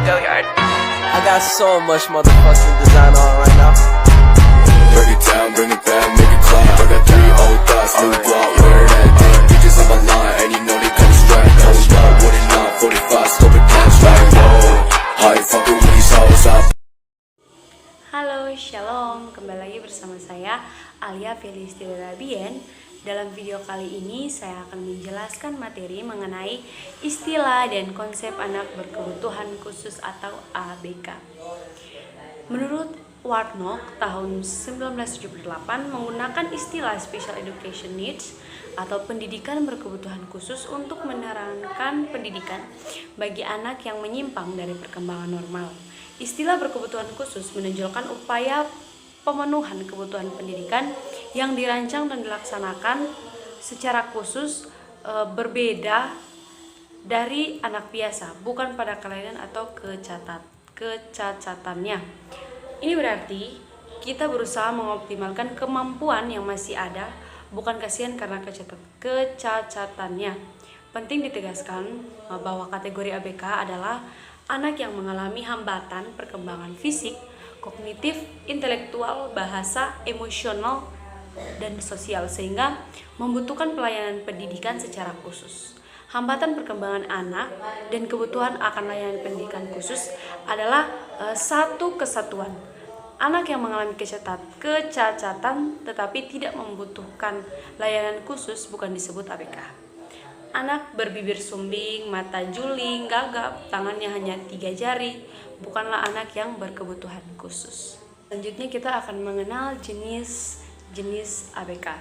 Go yard. I got so much motherfucking design on right now. Break it down, bring it back, make it clap. I got 3 old thoughts, new block, where that thing. Bitches on my line, and you know they come straight. Hold up, what it not, 45, scope it cash like whoa. How you fucking with these hoes up? Halo, shalom, kembali lagi bersama saya Alia Felistia Rabien. Dalam video kali ini saya akan menjelaskan materi mengenai istilah dan konsep anak berkebutuhan khusus atau ABK. Menurut Warnock tahun 1978 menggunakan istilah Special Education Needs atau pendidikan berkebutuhan khusus untuk menerangkan pendidikan bagi anak yang menyimpang dari perkembangan normal. Istilah berkebutuhan khusus menunjukkan upaya pemenuhan kebutuhan pendidikan yang dirancang dan dilaksanakan secara khusus berbeda dari anak biasa, bukan pada kelainan atau kecacatannya. Ini berarti kita berusaha mengoptimalkan kemampuan yang masih ada, bukan kasihan karena kecacatannya. Penting ditegaskan bahwa kategori ABK adalah anak yang mengalami hambatan perkembangan fisik, kognitif, intelektual, bahasa, emosional, dan sosial sehingga membutuhkan pelayanan pendidikan secara khusus. Hambatan perkembangan anak dan kebutuhan akan layanan pendidikan khusus adalah satu kesatuan. Anak yang mengalami kecacatan tetapi tidak membutuhkan layanan khusus bukan disebut ABK. Anak berbibir sumbing, mata juling, gagap, tangannya hanya 3 jari, bukanlah anak yang berkebutuhan khusus. Selanjutnya kita akan mengenal jenis ABK.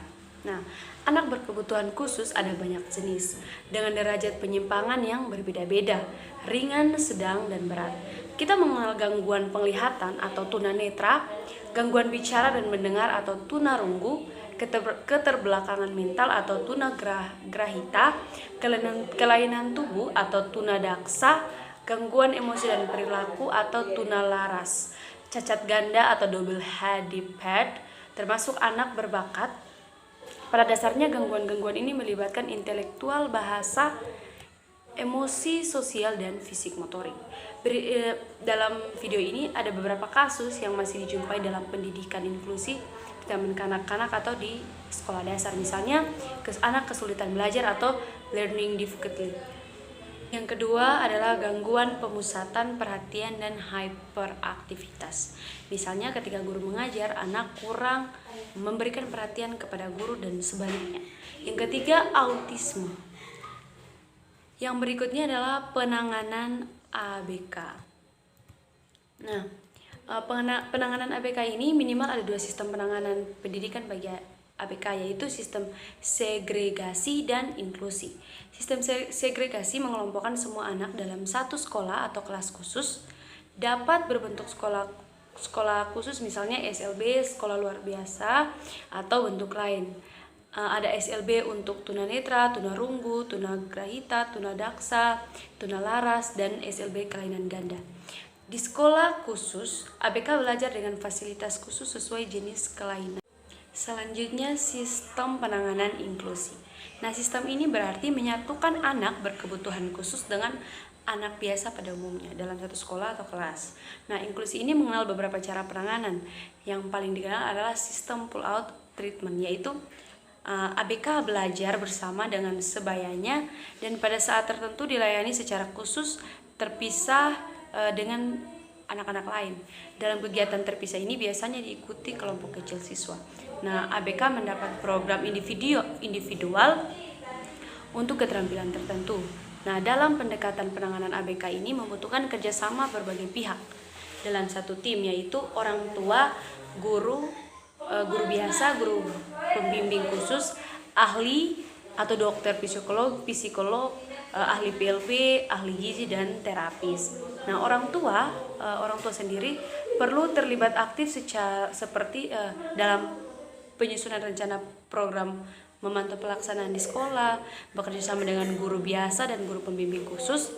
Nah, anak berkebutuhan khusus ada banyak jenis dengan derajat penyimpangan yang berbeda-beda, ringan, sedang, dan berat. Kita mengenal gangguan penglihatan atau tunanetra, gangguan bicara dan mendengar atau tunarunggu, keterbelakangan mental atau tunagrahita, kelainan tubuh atau tunadaksa, gangguan emosi dan perilaku atau tunalaras, cacat ganda atau double handicap, termasuk anak berbakat. Pada dasarnya gangguan-gangguan ini melibatkan intelektual, bahasa, emosi, sosial, dan fisik motorik. Dalam video ini ada beberapa kasus yang masih dijumpai dalam pendidikan inklusi di taman kanak-kanak atau di sekolah dasar, misalnya anak kesulitan belajar atau learning difficulty. Yang kedua adalah gangguan pemusatan perhatian dan hyperaktivitas. Misalnya ketika guru mengajar, anak kurang memberikan perhatian kepada guru dan sebaliknya. Yang ketiga, autisme. Yang berikutnya adalah penanganan ABK. Nah, penanganan ABK ini minimal ada 2 sistem penanganan pendidikan bagi ABK, yaitu sistem segregasi dan inklusi. Sistem segregasi mengelompokkan semua anak dalam satu sekolah atau kelas khusus, dapat berbentuk sekolah khusus, misalnya SLB, sekolah luar biasa, atau bentuk lain. Ada SLB untuk tunanetra, tunarunggu, tunagrahita, tunadaksa, tunalaras, dan SLB kelainan ganda. Di sekolah khusus, ABK belajar dengan fasilitas khusus sesuai jenis kelainan. Selanjutnya, sistem penanganan inklusi. Nah, sistem ini berarti menyatukan anak berkebutuhan khusus dengan anak biasa pada umumnya dalam satu sekolah atau kelas. Nah, inklusi ini mengenal beberapa cara penanganan. Yang paling dikenal adalah sistem pull-out treatment, yaitu ABK belajar bersama dengan sebayanya dan pada saat tertentu dilayani secara khusus terpisah dengan anak-anak lain. Dalam kegiatan terpisah ini biasanya diikuti kelompok kecil siswa. Nah, ABK mendapat program individual untuk keterampilan tertentu. Nah, dalam pendekatan penanganan ABK ini membutuhkan kerjasama berbagai pihak dalam satu tim, yaitu orang tua, guru biasa, guru pembimbing khusus, ahli atau dokter, psikolog, ahli PLP, ahli gizi, dan terapis. Nah, orang tua sendiri perlu terlibat aktif seperti dalam penyusunan rencana program, memantau pelaksanaan di sekolah, bekerja sama dengan guru biasa dan guru pembimbing khusus,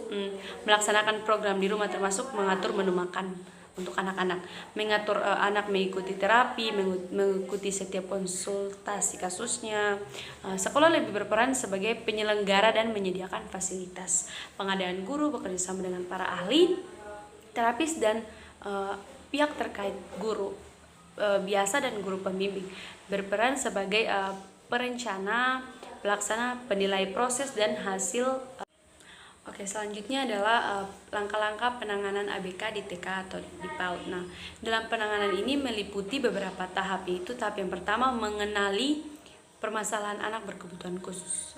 melaksanakan program di rumah termasuk mengatur menu makan untuk anak-anak, mengatur anak mengikuti terapi, mengikuti setiap konsultasi kasusnya. Sekolah lebih berperan sebagai penyelenggara dan menyediakan fasilitas. Pengadaan guru bekerja sama dengan para ahli terapis dan pihak terkait, guru biasa dan guru pembimbing berperan sebagai perencana, pelaksana, penilai proses dan hasil. Oke, selanjutnya adalah langkah-langkah penanganan ABK di TK atau di PAUD. Nah, dalam penanganan ini meliputi beberapa tahap, yaitu tahap yang pertama mengenali permasalahan anak berkebutuhan khusus.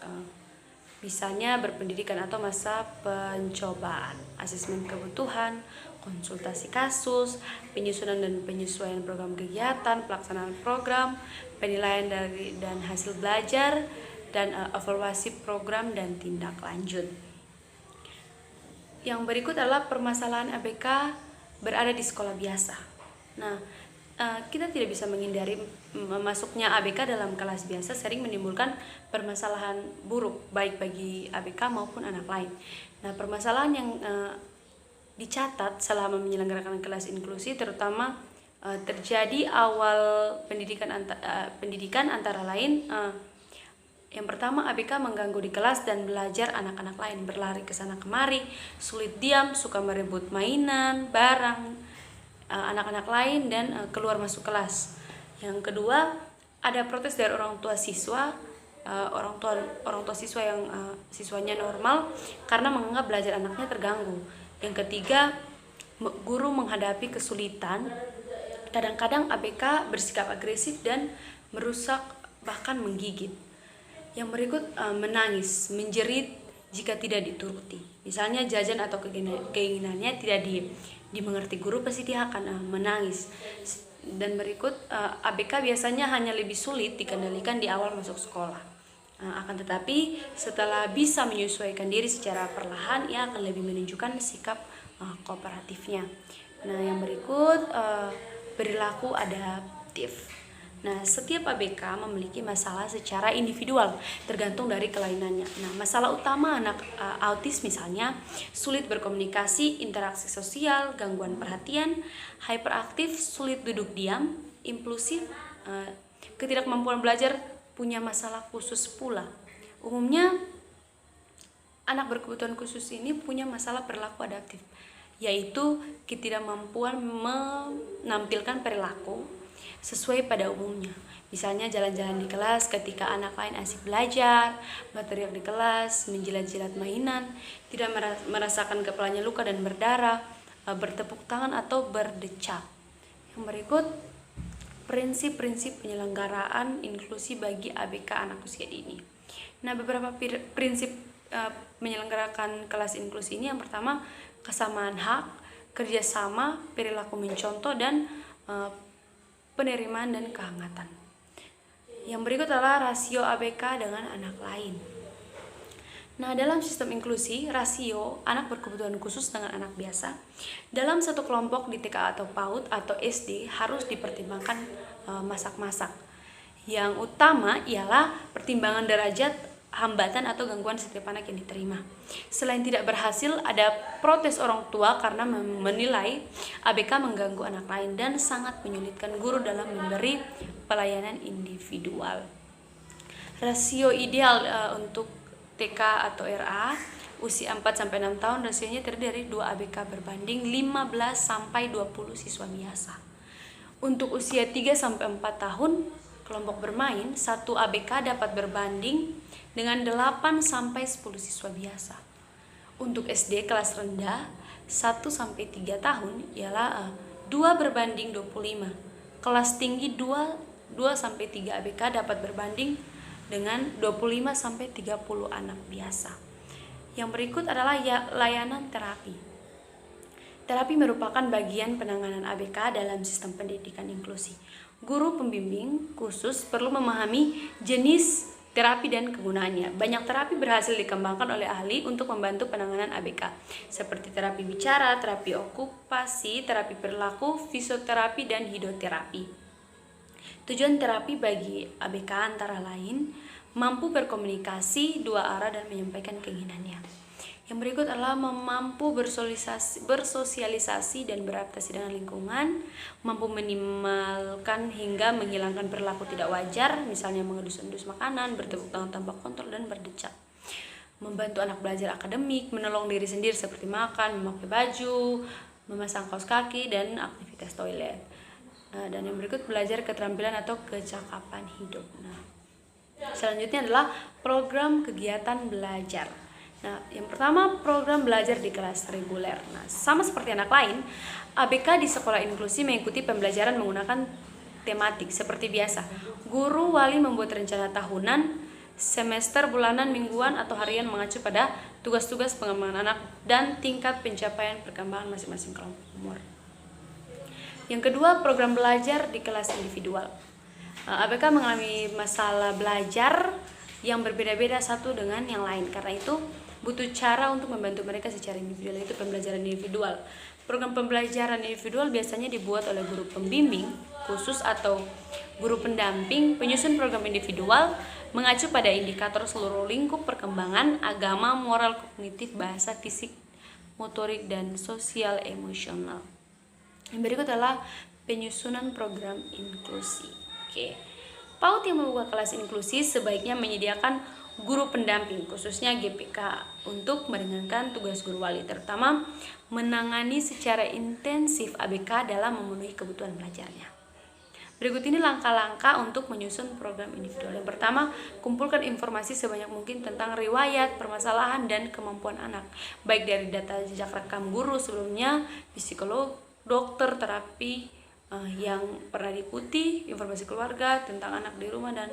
Misalnya berpendidikan atau masa pencobaan, asesmen kebutuhan, konsultasi kasus, penyusunan dan penyesuaian program kegiatan, pelaksanaan program, penilaian dari dan hasil belajar, dan evaluasi program dan tindak lanjut. Yang berikut adalah permasalahan ABK berada di sekolah biasa. Nah, kita tidak bisa menghindari masuknya ABK dalam kelas biasa sering menimbulkan permasalahan buruk baik bagi ABK maupun anak lain. Nah, permasalahan yang dicatat selama menyelenggarakan kelas inklusi terutama terjadi awal pendidikan antara lain yang pertama, ABK mengganggu di kelas dan belajar anak-anak lain, berlari ke sana kemari, sulit diam, suka merebut mainan, barang anak-anak lain, dan keluar masuk kelas. Yang kedua, ada protes dari orang tua siswa, orang tua siswa yang siswanya normal karena menganggap belajar anaknya terganggu. Yang ketiga, guru menghadapi kesulitan. Kadang-kadang ABK bersikap agresif dan merusak bahkan menggigit. Yang berikut menangis, menjerit jika tidak dituruti. Misalnya jajan atau keinginannya tidak dimengerti guru, pasti dia akan menangis. Dan berikut ABK biasanya hanya lebih sulit dikendalikan di awal masuk sekolah. Akan tetapi setelah bisa menyesuaikan diri secara perlahan, ia akan lebih menunjukkan sikap kooperatifnya. Nah, yang berikut perilaku adaptif. Nah, setiap ABK memiliki masalah secara individual, tergantung dari kelainannya. Nah, masalah utama anak autis misalnya, sulit berkomunikasi, interaksi sosial, gangguan perhatian, hyperaktif, sulit duduk diam, impulsif, ketidakmampuan belajar, punya masalah khusus pula. Umumnya, anak berkebutuhan khusus ini punya masalah perilaku adaptif, yaitu ketidakmampuan menampilkan perilaku sesuai pada umumnya. Misalnya jalan-jalan di kelas ketika anak lain asik belajar, berteriak di kelas, menjilat-jilat mainan, tidak merasakan kepalanya luka dan berdarah, bertepuk tangan atau berdecak. Yang berikut prinsip-prinsip penyelenggaraan inklusi bagi ABK anak usia dini. Nah, beberapa prinsip menyelenggarakan kelas inklusi ini, yang pertama kesamaan hak, kerjasama, perilaku mencontoh, dan penerimaan dan kehangatan. Yang berikut adalah rasio ABK dengan anak lain. Nah, dalam sistem inklusi, rasio anak berkebutuhan khusus dengan anak biasa dalam satu kelompok di TK atau PAUD atau SD harus dipertimbangkan masak-masak. Yang utama ialah pertimbangan derajat hambatan atau gangguan setiap anak yang diterima. Selain tidak berhasil, ada protes orang tua karena menilai ABK mengganggu anak lain dan sangat menyulitkan guru dalam memberi pelayanan individual. Rasio ideal untuk TK atau RA usia 4-6 tahun, rasionya terdiri dari 2 ABK berbanding 15-20 siswa biasa. Untuk usia 3-4 tahun, kelompok bermain, 1 ABK dapat berbanding dengan 8-10 siswa biasa. Untuk SD kelas rendah 1-3 tahun ialah 2 berbanding 25. Kelas tinggi 2-3 ABK dapat berbanding dengan 25-30 anak biasa. Yang berikut adalah layanan terapi. Terapi merupakan bagian penanganan ABK dalam sistem pendidikan inklusi. Guru pembimbing khusus perlu memahami jenis terapi dan kegunaannya. Banyak terapi berhasil dikembangkan oleh ahli untuk membantu penanganan ABK, seperti terapi bicara, terapi okupasi, terapi perilaku, fisioterapi, dan hidroterapi. Tujuan terapi bagi ABK antara lain mampu berkomunikasi dua arah dan menyampaikan keinginannya. Yang berikut adalah mampu bersosialisasi dan beradaptasi dengan lingkungan, mampu minimalkan hingga menghilangkan perilaku tidak wajar, misalnya mengendus-endus makanan, bertepuk tangan tanpa kontrol, dan berdecak. Membantu anak belajar akademik, menolong diri sendiri seperti makan, memakai baju, memasang kaos kaki, dan aktivitas toilet. Dan yang berikut belajar keterampilan atau kecakapan hidup. Nah, selanjutnya adalah program kegiatan belajar. Nah, yang pertama program belajar di kelas reguler. Nah, sama seperti anak lain, ABK di sekolah inklusi mengikuti pembelajaran menggunakan tematik seperti biasa. Guru wali membuat rencana tahunan, semester, bulanan, mingguan, atau harian mengacu pada tugas-tugas pengembangan anak dan tingkat pencapaian perkembangan masing-masing kelompok umur. Yang kedua, program belajar di kelas individual. ABK mengalami masalah belajar yang berbeda-beda satu dengan yang lain. Karena itu butuh cara untuk membantu mereka secara individual, yaitu pembelajaran individual. Program pembelajaran individual biasanya dibuat oleh guru pembimbing khusus atau guru pendamping. Penyusun program individual mengacu pada indikator seluruh lingkup perkembangan, agama, moral, kognitif, bahasa, fisik, motorik, dan sosial emosional. Yang berikut adalah penyusunan program inklusi. Oke. PAUD yang membuka kelas inklusi sebaiknya menyediakan guru pendamping, khususnya GPK, untuk meringankan tugas guru wali, terutama menangani secara intensif ABK dalam memenuhi kebutuhan belajarnya. Berikut ini langkah-langkah untuk menyusun program individual. Yang pertama, kumpulkan informasi sebanyak mungkin tentang riwayat, permasalahan, dan kemampuan anak, baik dari data jejak rekam guru sebelumnya, psikolog, dokter, terapi yang pernah diikuti, informasi keluarga tentang anak di rumah, dan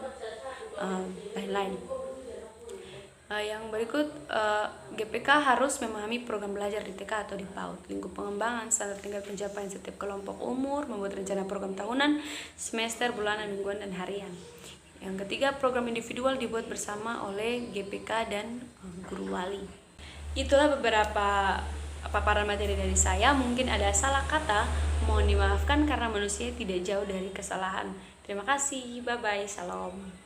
lain-lain. Yang berikut, GPK harus memahami program belajar di TK atau di PAUD, lingkup pengembangan, standar tingkat pencapaian setiap kelompok umur, membuat rencana program tahunan, semester, bulanan, mingguan, dan harian. Yang ketiga, program individual dibuat bersama oleh GPK dan guru wali. Itulah beberapa paparan materi dari saya. Mungkin ada salah kata, mohon dimaafkan karena manusia tidak jauh dari kesalahan. Terima kasih, bye-bye, salam.